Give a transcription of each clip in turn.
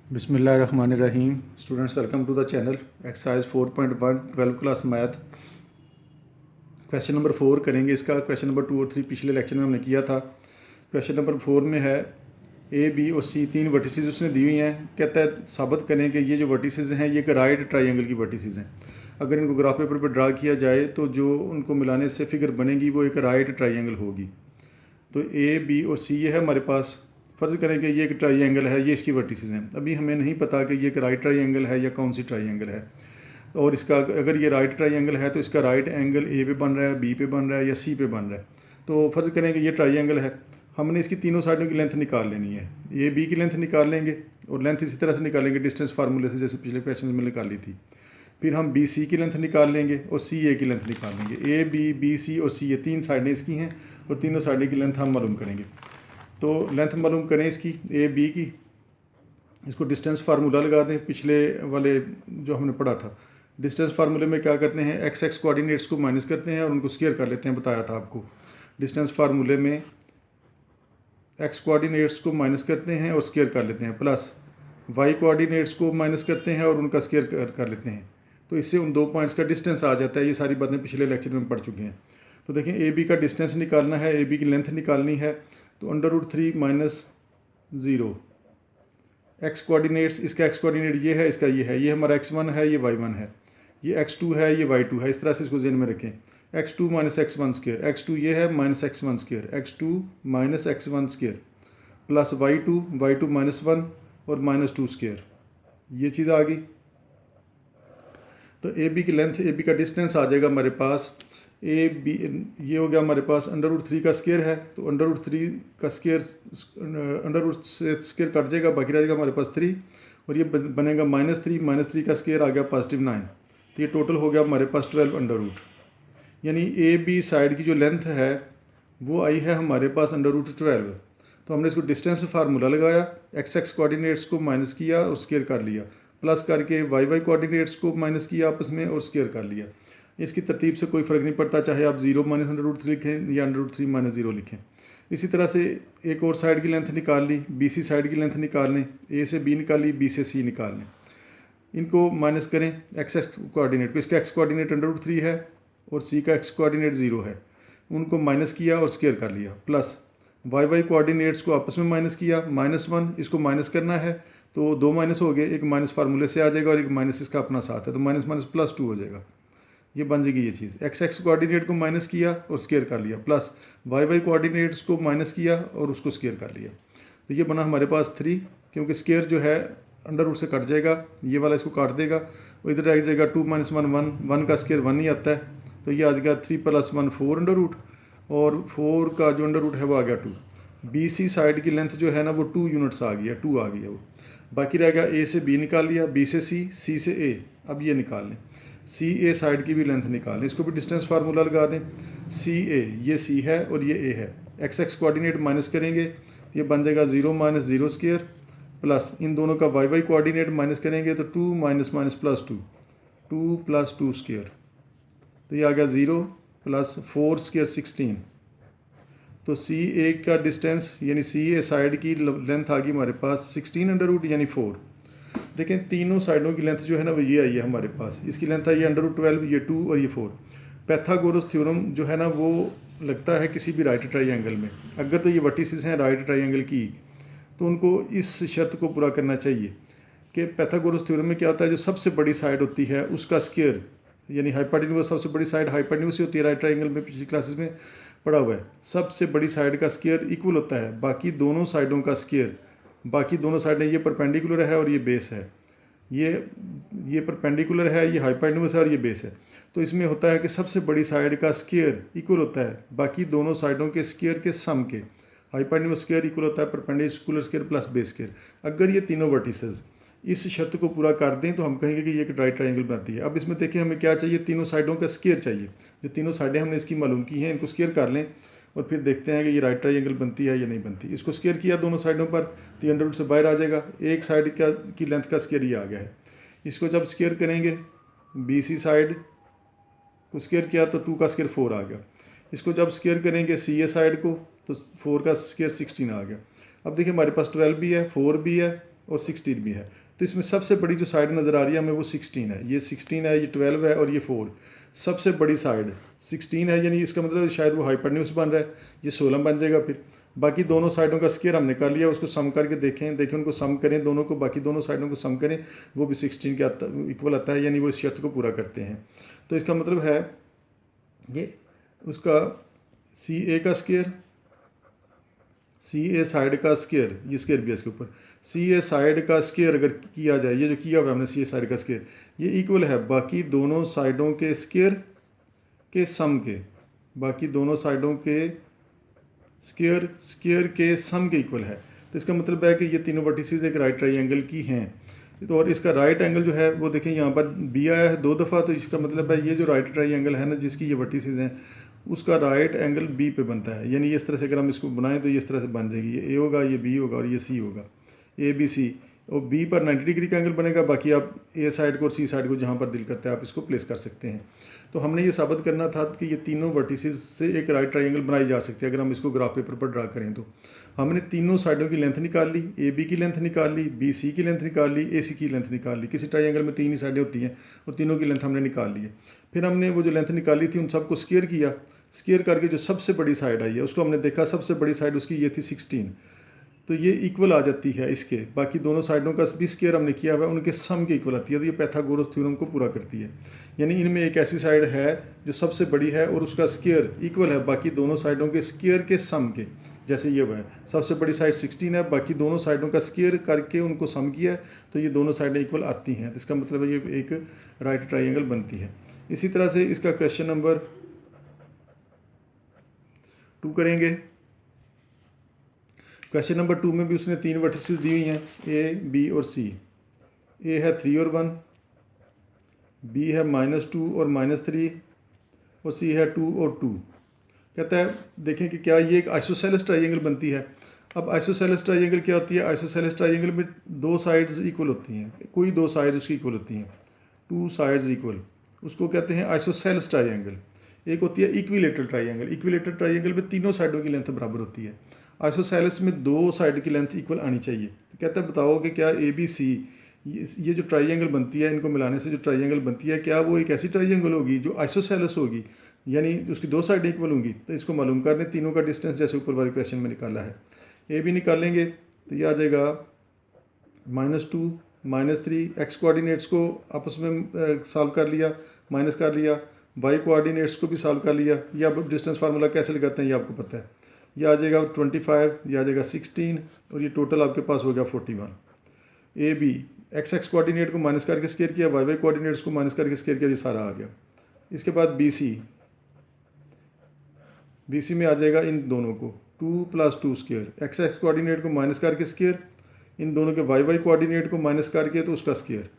बिस्मिल्लाहिर्रहमानिर्रहीम। Students, welcome to the channel. Exercise 4.1 12th class math, question number 4 करेंगे। इसका question number 2 और 3 पिछले लेक्चर में हमने किया था। क्वेश्चन नंबर 4 में है ए बी और सी तीन वर्टिसेस उसने दी हुई हैं। कहता है साबित करें कि ये जो वर्टिसेस हैं ये एक राइट ट्राइंगल की वर्टिसेस हैं। अगर इनको ग्राफ पेपर पर ड्रा किया जाए तो जो उनको मिलाने से फिगर बनेगी वो एक राइट ट्राइंगल होगी। तो ए बी और सी ये है हमारे पास। फ़र्ज़ करें कि ये एक ट्राइंगल है, ये इसकी वर्टिसेस हैं। अभी हमें नहीं पता कि ये एक राइट ट्राइंगल है या कौन सी ट्राइंगल है। और इसका अगर ये राइट ट्राइंगल है तो इसका राइट एंगल ए पे बन रहा है, बी पे बन रहा है या सी पे बन रहा है। तो फ़र्ज़ करें कि ये ट्राइंगल है, हमने इसकी तीनों साइडों की लेंथ निकाल लेनी है। ए बी की लेंथ निकाल लेंगे और लेंथ इसी तरह से निकालेंगे डिस्टेंस फार्मूले से, जैसे पिछले क्वेश्चन में निकाली थी। फिर हम बी सी की लेंथ निकाल लेंगे और सी ए की लेंथ निकाल लेंगे। ए बी सी और सी ये तीन साइडें इसकी हैं और तीनों साइडें की लेंथ हम मालूम करेंगे। तो लेंथ मालूम करें इसकी ए बी की। इसको डिस्टेंस फार्मूला लगा दें, पिछले वाले जो हमने पढ़ा था। डिस्टेंस फार्मूले में क्या करते हैं, एक्स एक्स कोऑर्डिनेट्स को माइनस करते हैं और उनको स्क्वायर कर लेते हैं, बताया था आपको। डिस्टेंस फार्मूले में एक्स कोऑर्डिनेट्स को माइनस करते हैं और स्क्वायर कर लेते हैं, प्लस वाई कोऑर्डिनेट्स को माइनस करते हैं और उनका स्क्वायर कर लेते हैं। तो इससे उन दो पॉइंट्स का डिस्टेंस आ जाता है। ये सारी बातें पिछले लेक्चर में पढ़ चुके हैं। तो देखें, ए बी का डिस्टेंस निकालना है, ए बी की लेंथ निकालनी है। तो √3 माइनस 0 एक्स कोऑर्डिनेट्स, इसका एक्स कोऑर्डिनेट ये है, इसका ये है, ये हमारा x1 है, ये y1 है, ये x2 है, ये y2 है। इस तरह से इसको ज़हन में रखें। x2 minus x1 square, x2 ये है minus x1 square, x2 minus x1 square plus y2 minus 1 और माइनस 2 स्क्वायर। ये चीज़ आ गई। तो ए बी की लेंथ, ए बी का डिस्टेंस आ जाएगा हमारे पास। ए बी ये हो गया हमारे पास √3 का स्क्वायर है, तो √3 का स्क्वायर √रूट से स्क्वायर कट जाएगा, बाकी रह जाएगा हमारे पास 3 और ये बनेगा -3 का स्क्वायर आ गया +9। तो ये टोटल हो गया हमारे पास 12 यानी ए बी साइड की जो लेंथ है वो आई है हमारे पास √12। तो हमने इसको डिस्टेंस फार्मूला लगाया, एक्स एक्स कोऑर्डिनेट्स को माइनस किया और स्क्वायर कर लिया, प्लस करके वाई वाई कोऑर्डिनेट्स को माइनस किया आपस में और स्क्वायर कर लिया। इसकी तरतीब से कोई फ़र्क नहीं पड़ता, चाहे आप 0 माइनस √3 लिखें या √3 माइनस 0 लिखें। इसी तरह से एक और साइड की लेंथ निकाल ली, बी सी साइड की लेंथ निकाल लें, ए से बी निकाली, बी से सी निकाल लें। इनको माइनस करें एक्स एक्स कोऑर्डिनेट को, इसका एक्स कोऑर्डिनेट √3 है और सी का एक्स कोऑर्डिनेट 0 है, उनको माइनस किया और स्क्वायर कर लिया, प्लस वाई वाई कोऑर्डिनेट्स को आपस में माइनस किया, -1 इसको माइनस करना है तो दो माइनस हो गए, एक माइनस फार्मूले से आ जाएगा और एक माइनस इसका अपना साथ है, तो माइनस माइनस +2 हो जाएगा। ये बन जाएगी ये चीज़। एक्स एक्स कोऑर्डिनेट को माइनस किया और स्क्वायर कर लिया, प्लस वाई वाई कोऑर्डिनेट्स को माइनस किया और उसको स्क्वायर कर लिया। तो ये बना हमारे पास 3, क्योंकि स्क्वायर जो है √रूट से कट जाएगा, ये वाला इसको काट देगा और इधर आ जाएगा 2 - 1 1 का स्क्वायर 1 ही आता है। तो ये आ जाएगा 3 + 1 4 √रूट और 4 का जो √रूट है वो आ गया 2। बी सी साइड की लेंथ जो है ना वो 2 यूनिट्स आ गई है, 2 आ गई है वो। बाकी रह गया ए से बी निकाल लिया, बी से सी से ए। अब ये निकाल लें, सी ए साइड की भी लेंथ निकाल लें, इसको भी डिस्टेंस फार्मूला लगा दें। सी ए, ये सी है और ये ए है, एक्स एक्स कोऑर्डिनेट माइनस करेंगे, ये बन जाएगा 0 - 0 स्क्वायर, प्लस इन दोनों का वाई वाई कोऑर्डिनेट माइनस करेंगे तो 2 - +2 2 + 2 स्क्वायर। तो ये आ गया 0 + 4 स्क्वायर 16। तो सी ए का डिस्टेंस यानी सी ए साइड की लेंथ आ गई हमारे पास 16 √रूट यानी 4। देखें, तीनों साइडों की लेंथ जो है ना वो ये आई है हमारे पास। इसकी लेंथ आई है √12, ये 2 और ये 4। पैथागोरस थ्योरम जो है ना वो लगता है किसी भी राइट ट्राइंगल में। अगर तो ये वर्टिसेस हैं राइट ट्राइंगल की तो उनको इस शर्त को पूरा करना चाहिए कि पैथागोरस थ्योरम में क्या होता है, जो सबसे बड़ी साइड होती है उसका स्क्वायर यानी हाइपोटेन्यूज, सबसे बड़ी साइड हाइपोटेन्यूज होती है राइट ट्राइंगल में, पिछली क्लासेस में पढ़ा हुआ है। सबसे बड़ी साइड का स्क्वायर इक्वल होता है बाकी दोनों साइडों का स्क्वायर। बाकी दोनों साइडें, ये परपेंडिकुलर है और ये बेस है, ये परपेंडिकुलर है, ये हाइपोटेन्यूज है और ये बेस है। तो इसमें होता है कि सबसे बड़ी साइड का स्क्वायर इक्वल होता है बाकी दोनों साइडों के स्क्वायर के सम के। हाइपोटेन्यूज स्क्वायर इक्वल होता है perpendicular square plus base square. अगर ये तीनों वर्टिसेस इस शर्त को पूरा कर दें तो हम कहेंगे कि ये एक राइट ट्राइंगल बनाती है। अब इसमें देखिए हमें क्या चाहिए, तीनों साइडों का स्क्वायर चाहिए। जो तीनों साइडें हमने इसकी मालूम की हैं, इनको स्क्वायर कर लें और फिर देखते हैं कि ये राइट ट्राइंगल बनती है या नहीं बनती। इसको स्क्वायर किया दोनों साइडों पर तो ये √रूट से बाहर आ जाएगा। एक साइड की लेंथ का स्क्वायर ये आ गया है। इसको जब स्क्वायर करेंगे, बी सी साइड को स्क्वायर किया तो 2 का स्क्वायर 4 आ गया। इसको जब स्क्वायर करेंगे सी ए साइड को तो 4 का स्क्वायर 16 आ गया। अब देखिए हमारे पास 12 भी है, 4 भी है और 16 भी है। तो इसमें सबसे बड़ी जो साइड नज़र आ रही है हमें वो 16 है, ये 16 है, ये 12 है और ये 4। सबसे बड़ी साइड 16 है, यानी इसका मतलब शायद वो हाइपोटेन्यूज बन रहा है, ये 16 बन जाएगा। फिर बाकी दोनों साइडों का स्क्वायर हमने कर लिया, उसको सम करके देखें उनको सम करें दोनों को, बाकी दोनों साइडों को सम करें, वो भी 16 के इक्वल आता है, यानी वो इस शर्त को पूरा करते हैं। तो इसका मतलब है ये उसका सी ए का स्क्वायर, सी ए साइड का स्क्वायर, ये स्क्वायर भी है इसके ऊपर, सी ए साइड का स्क्वायर अगर किया जाए, ये जो किया हुआ है हमने सी ए साइड का स्क्वायर, ये इक्वल है बाकी दोनों साइडों के स्क्वायर के सम के, बाकी दोनों साइडों के स्क्वायर के सम के इक्वल है। तो इसका मतलब है कि ये तीनों वर्टिसेस एक राइट ट्राइंगल की हैं। तो और इसका राइट एंगल जो है वो देखें यहाँ पर बी आया है 2 दफ़ा, तो इसका मतलब है ये जो राइट ट्राइंगल है ना जिसकी ये वर्टिसेस हैं उसका राइट एंगल बी पे बनता है। यानी इस तरह से अगर हम इसको बनाएं तो ये इस तरह से बन जाएगी, ये ए होगा, ये बी होगा और ये सी होगा, ए बी सी। और बी पर 90 डिग्री का एंगल बनेगा, बाकी आप ए साइड को और सी साइड को जहाँ पर दिल करता है आप इसको प्लेस कर सकते हैं। तो हमने ये साबित करना था कि ये तीनों वर्टिसेस से एक राइट ट्राइंगल बनाई जा सकती है अगर हम इसको ग्राफ पेपर पर ड्रा करें। तो हमने तीनों साइडों की लेंथ निकाल ली, ए बी की लेंथ निकाल ली, बी सी की लेंथ निकाल ली, ए सी की लेंथ निकाल ली। किसी ट्राइंगल में 3 ही साइडें होती हैं और तीनों की लेंथ हमने निकाल ली है। फिर हमने वो जो लेंथ निकाली थी उन सबको स्क्वायर किया, स्क्वायर करके जो सबसे बड़ी साइड आई है उसको हमने देखा, सबसे बड़ी साइड उसकी ये थी 16, तो ये इक्वल आ जाती है इसके, बाकी दोनों साइडों का भी स्क्वायर हमने किया हुआ है उनके सम के इक्वल आती है। तो ये पाइथागोरस थ्योरम को पूरा करती है, यानी इनमें एक ऐसी साइड है जो सबसे बड़ी है और उसका स्क्वायर इक्वल है बाकी दोनों साइडों के स्क्वायर के सम के। जैसे ये है सबसे बड़ी साइड 16 है, बाकी दोनों साइडों का स्क्वायर करके उनको सम किया है तो ये दोनों साइडें इक्वल आती हैं। तो इसका मतलब है ये एक राइट ट्राइंगल बनती है। इसी तरह से इसका क्वेश्चन नंबर 2 करेंगे। क्वेश्चन नंबर 2 में भी उसने 3 वर्टिसेस दी हुई हैं, ए बी और सी। ए है 3 और 1, बी है -2 और -3 और सी है 2 और 2। कहता है देखें कि क्या ये एक आइसोसेलेस ट्राइंगल बनती है। अब आइसोसेलेस ट्राइंगल क्या होती है, आइसोसेलेस ट्राइंगल में 2 साइड्स इक्वल होती हैं, कोई 2 साइड्स उसकी इक्वल होती हैं, 2 साइड्स इक्वल, उसको कहते हैं आइसोसेलेस ट्राइंगल। एक होती है इक्विलेटरल ट्राइंगल, इक्विलेटरल ट्राइंगल में तीनों साइडों की लेंथ बराबर होती है, आइसोसेलेस में 2 साइड की लेंथ इक्वल आनी चाहिए। तो कहता है बताओ कि क्या ए बी सी ये जो ट्राइंगल बनती है इनको मिलाने से जो ट्राइंगल बनती है क्या वो एक ऐसी ट्राइंगल होगी जो आइसोसेलेस होगी, यानी उसकी 2 साइडें इक्वल होंगी। तो इसको मालूम करने तीनों का डिस्टेंस जैसे ऊपर वाले क्वेश्चन में निकाला है। ए बी निकालेंगे तो ये आ जाएगा -2 -3, एक्स कोऑर्डिनेट्स को आपस में सॉल्व कर लिया, माइनस कर लिया, वाई कोऑर्डिनेट्स को भी सॉल्व कर लिया। ये अब डिस्टेंस फार्मूला कैसे लगाते हैं ये आपको पता है। ये आ जाएगा 25, ये आ जाएगा 16 और ये टोटल आपके पास हो गया 41। ए बी एक्स कोऑर्डिनेट को माइनस करके स्क्वायर किया, वाई कोऑर्डिनेट्स को माइनस करके स्क्वायर किया, ये सारा आ गया। इसके बाद बी सी में आ जाएगा इन दोनों को 2 + 2 स्क्वायर, एक्स कोऑर्डिनेट को माइनस करके स्क्वायर, इन दोनों के वाई कोऑर्डिनेट को माइनस करके तो उसका स्क्वायर,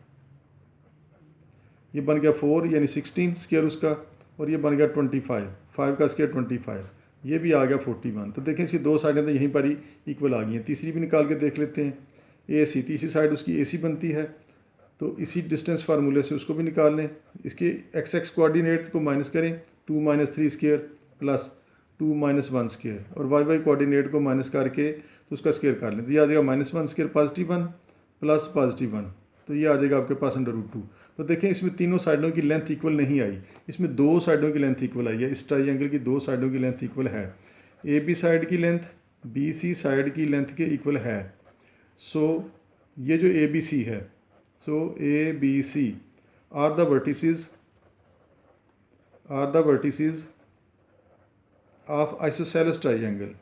ये बन गया 4 यानी 16 स्क्वायर उसका, और ये बन गया 25, 5 का स्क्वायर 25, ये भी आ गया 41। तो देखें इसकी 2 साइडें तो यहीं पर ही इक्वल आ गई हैं। तीसरी भी निकाल के देख लेते हैं, ए सी, तीसरी साइड उसकी ए सी बनती है, तो इसी डिस्टेंस फार्मूले से उसको भी निकाल लें। इसके एक्स कोऑर्डिनेट को माइनस करें, 2 - 3 स्क्वायर प्लस 2 - 1 स्क्वायर, और वाई कोऑर्डिनेट को माइनस करके तो उसका स्क्वायर कर लें, तो ये आ जाएगा -1 स्क्वायर +1 प्लस +1, तो ये आ जाएगा आपके पास √2। तो देखें इसमें तीनों साइडों की लेंथ इक्वल नहीं आई, इसमें 2 साइडों की लेंथ इक्वल आई है। इस ट्राइंगल की 2 साइडों की लेंथ इक्वल है, ए बी साइड की लेंथ बी सी साइड की लेंथ के इक्वल है। सो ये जो ए बी सी है, so A B C are the vertices of isosceles triangle.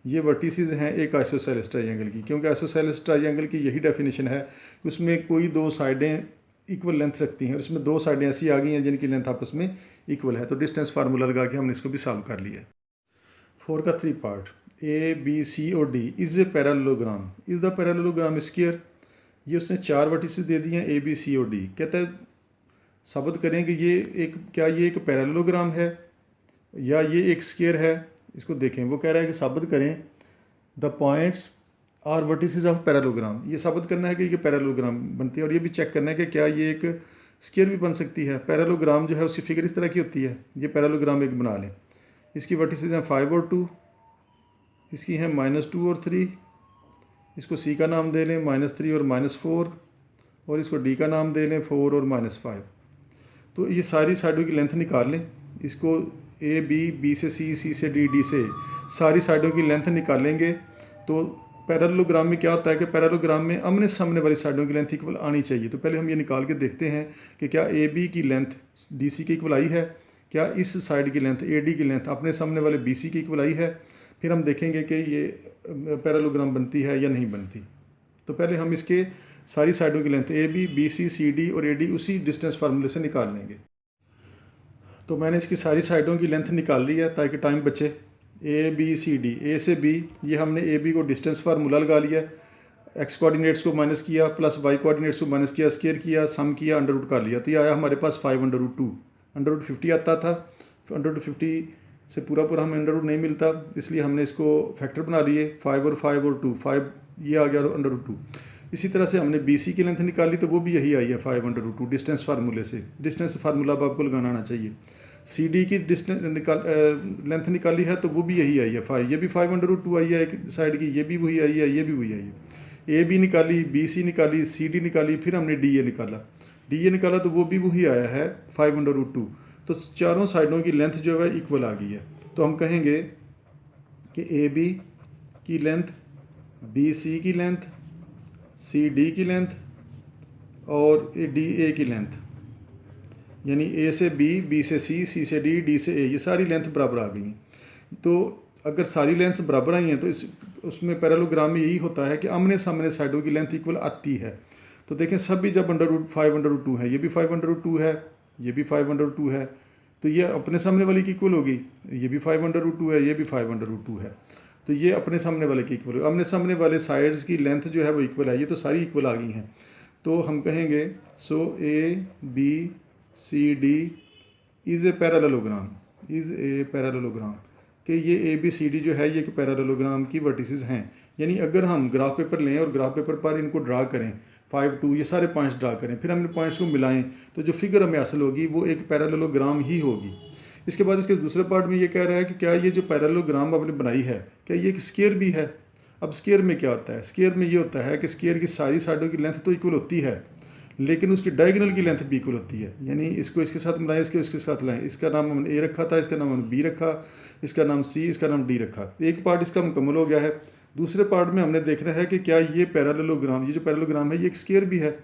ये वर्टिसेस हैं एक आइसोसेलेस ट्राइंगल की, क्योंकि आइसोसेलेस ट्राइंगल की यही डेफिनेशन है, उसमें कोई 2 साइडें इक्वल लेंथ रखती हैं और इसमें 2 साइडें ऐसी आ गई हैं जिनकी लेंथ आपस में इक्वल है। तो डिस्टेंस फार्मूला लगा के हमने इसको भी सॉल्व कर लिया। 4 का 3 पार्ट, ए बी सी और D is a parallelogram, is the parallelogram square. ये उसने 4 वर्टिसेस दे दिए हैं ए बी सी और डी। कहता है साबित करें कि ये एक पैरेललोग्राम है या ये एक स्क्वायर है। इसको देखें, वो कह रहा है कि साबित करें the points are vertices of parallelogram. ये साबित करना है कि ये पैरेललोग्राम बनती है, और ये भी चेक करना है कि क्या ये एक स्क्वायर भी बन सकती है। पैरेललोग्राम जो है उसकी फिगर इस तरह की होती है, ये पैरेललोग्राम एक बना लें। इसकी वर्टिसेस हैं 5 और 2, इसकी हैं -2 और 3, इसको सी का नाम दे लें -3 और -4, और इसको डी का नाम दे लें 4 और -5। तो ये सारी साइडों की लेंथ निकाल लें। इसको ए बी से सी से डी से सारी साइडों की लेंथ निकालेंगे। तो पैरेललोग्राम में क्या होता है कि पैरेललोग्राम में आमने सामने वाली साइडों की लेंथ इक्वल आनी चाहिए। तो पहले हम ये निकाल के देखते हैं कि क्या ए बी की लेंथ डी सी की इक्वल आई है, क्या इस साइड की लेंथ ए डी की लेंथ अपने सामने वाले बी सी की इक्वल आई है। फिर हम देखेंगे कि ये पैरेललोग्राम बनती है या नहीं बनती। तो पहले हम इसके सारी साइडों की length A B C D और ए डी उसी डिस्टेंस फार्मूले से निकाल लेंगे। तो मैंने इसकी सारी साइडों की लेंथ निकाल ली है ताकि टाइम बचे। ए बी सी डी, ए से बी, ये हमने ए बी को डिस्टेंस फार्मूला लगा लिया, एक्स कोऑर्डिनेट्स को माइनस किया प्लस वाई कोऑर्डिनेट्स को माइनस किया, स्केयर किया, सम किया, अंडर रूट कर लिया। तो ये आया हमारे पास 5/2। अंडर रूट 50 आता था, अंडर रूट 50 से पूरा हमें अंडर रूट नहीं मिलता, इसलिए हमने इसको फैक्टर बना लिए 5 और 2, 5 ये आ गया अंडर रूट 2। इसी तरह से हमने बी सी की लेंथ निकाली, तो वो भी यही आई है 5/2 डिस्टेंस फार्मूले से। डिस्टेंस फार्मूला अब आपको लगाना आना चाहिए। सी डी की डिस्टेंस लेंथ निकाली है, तो वो भी यही आई है 5, ये भी 5/2 आई है एक साइड की, ये भी वही आई है, ये भी वही आई है। ए बी निकाली, बी सी निकाली, सी डी निकाली, फिर हमने डी ए निकाला, तो वो भी वही आया है 5/2। तो चारों साइडों की लेंथ जो है इक्वल आ गई है। तो हम कहेंगे कि ए बी की लेंथ, बी सी की लेंथ, सी डी की लेंथ और डी ए की लेंथ, यानी ए से बी से सी से डी से ए, ये सारी लेंथ बराबर आ गई हैं। तो अगर सारी लेंथ्स बराबर आई हैं तो उसमें पैरेललोग्राम में यही होता है कि आमने सामने साइडों की लेंथ इक्वल आती है। तो देखें सभी जब √5/2 है, ये भी 5/2 है, ये भी 5/2 है, तो ये अपने सामने वाले की इक्वल होगी। ये भी 5/2 है, ये भी 5/2 है, तो ये अपने सामने वाले की इक्वल होगी। आमने सामने वाले साइड्स की लेंथ जो है वो इक्वल है, ये तो सारी इक्वल आ गई हैं। तो हम कहेंगे so A B C D is a parallelogram, कि ये ए बी सी डी जो है ये एक पैरेललोग्राम की वर्टिसेस हैं। यानी अगर हम ग्राफ पेपर लें और ग्राफ पेपर पर इनको ड्रा करें 5 2 ये सारे पॉइंट्स ड्रा करें, फिर हम इन पॉइंट्स को मिलाएं, तो जो फिगर हमें हासिल होगी वो एक पैरेललोग्राम ही होगी। इसके बाद इसके दूसरे पार्ट में ये कह रहा है कि क्या ये जो पैरेललोग्राम आपने बनाई है क्या ये एक स्केयर भी है। अब स्केयर में क्या होता है, स्केयर में ये होता है कि स्केयर की सारी साइडों की लेंथ तो इक्वल होती है, लेकिन उसकी डायगोनल की लेंथ भी इक्वल होती है। यानी इसको इसके साथ मिलाएं, इसके साथ लाएं। इसका नाम हमने ए रखा था, इसका नाम हमने बी रखा, इसका नाम सी, इसका नाम डी रखा। एक पार्ट इसका मुकम्मल हो गया है। दूसरे पार्ट में हमने देखना है कि क्या ये पैरेललोग्राम, ये जो पैरेललोग्राम है ये एक स्केयर भी है।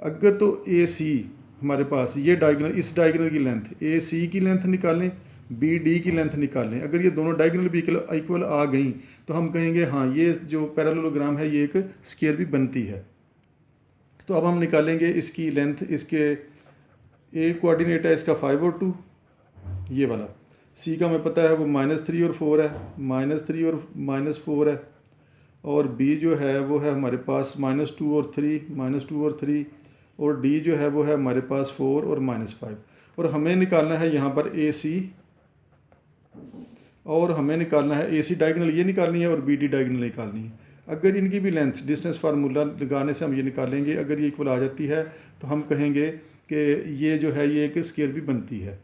अगर तो ए सी हमारे पास ये डायगोनल, इस डायगोनल की लेंथ ए सी की लेंथ निकालें, बी डी की लेंथ निकालें, अगर ये दोनों डायगोनल भी इक्वल आ गई तो हम कहेंगे हाँ ये जो पैरेललोग्राम है ये एक स्केयर भी बनती है। तो अब हम निकालेंगे इसकी लेंथ। इसके ए कोऑर्डिनेट है इसका 5 और 2, ये वाला। सी का हमें पता है वो -3 और 4 है, -3 और -4 है, और बी जो है वो है हमारे पास -2 और 3, और डी जो है वो है हमारे पास 4 और -5। और हमें निकालना है यहाँ पर ए सी, और हमें निकालना है ए सी डायगोनल ये निकालनी है और बी डी डायगोनल निकालनी है। अगर इनकी भी लेंथ डिस्टेंस फार्मूला लगाने से हम ये निकालेंगे, अगर ये इक्वल आ जाती है तो हम कहेंगे कि ये जो है ये एक स्केयर भी बनती है।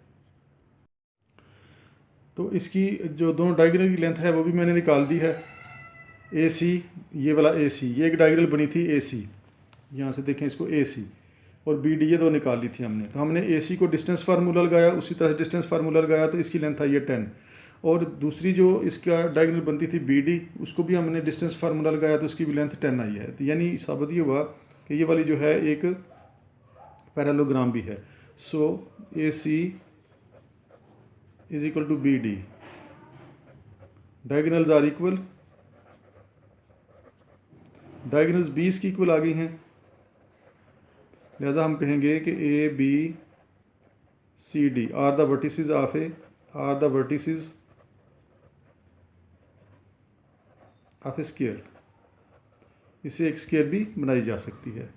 तो इसकी जो दोनों डायगोनल की लेंथ है वो भी मैंने निकाल दी है। ए सी, ये वाला ए सी, ये एक डायगोनल बनी थी ए सी, यहाँ से देखें इसको ए सी, और बी डी ये दो निकाल ली थी हमने। तो हमने ए सी को डिस्टेंस फार्मूला लगाया, उसी तरह डिस्टेंस फार्मूला लगाया तो इसकी लेंथ आई है 10। और दूसरी जो इसका डायगोनल बनती थी बी डी, उसको भी हमने डिस्टेंस फार्मूला लगाया तो उसकी भी लेंथ 10 आई है। तो यानी साबित ये हुआ कि ये वाली जो है एक पैरेललोग्राम भी है। So A C is equal to B D, diagonals are equal, diagonals 20 की इक्वल आ गई हैं, लिहाजा हम कहेंगे कि A B C D are the vertices of a square, इससे एक स्केयर भी बनाई जा सकती है।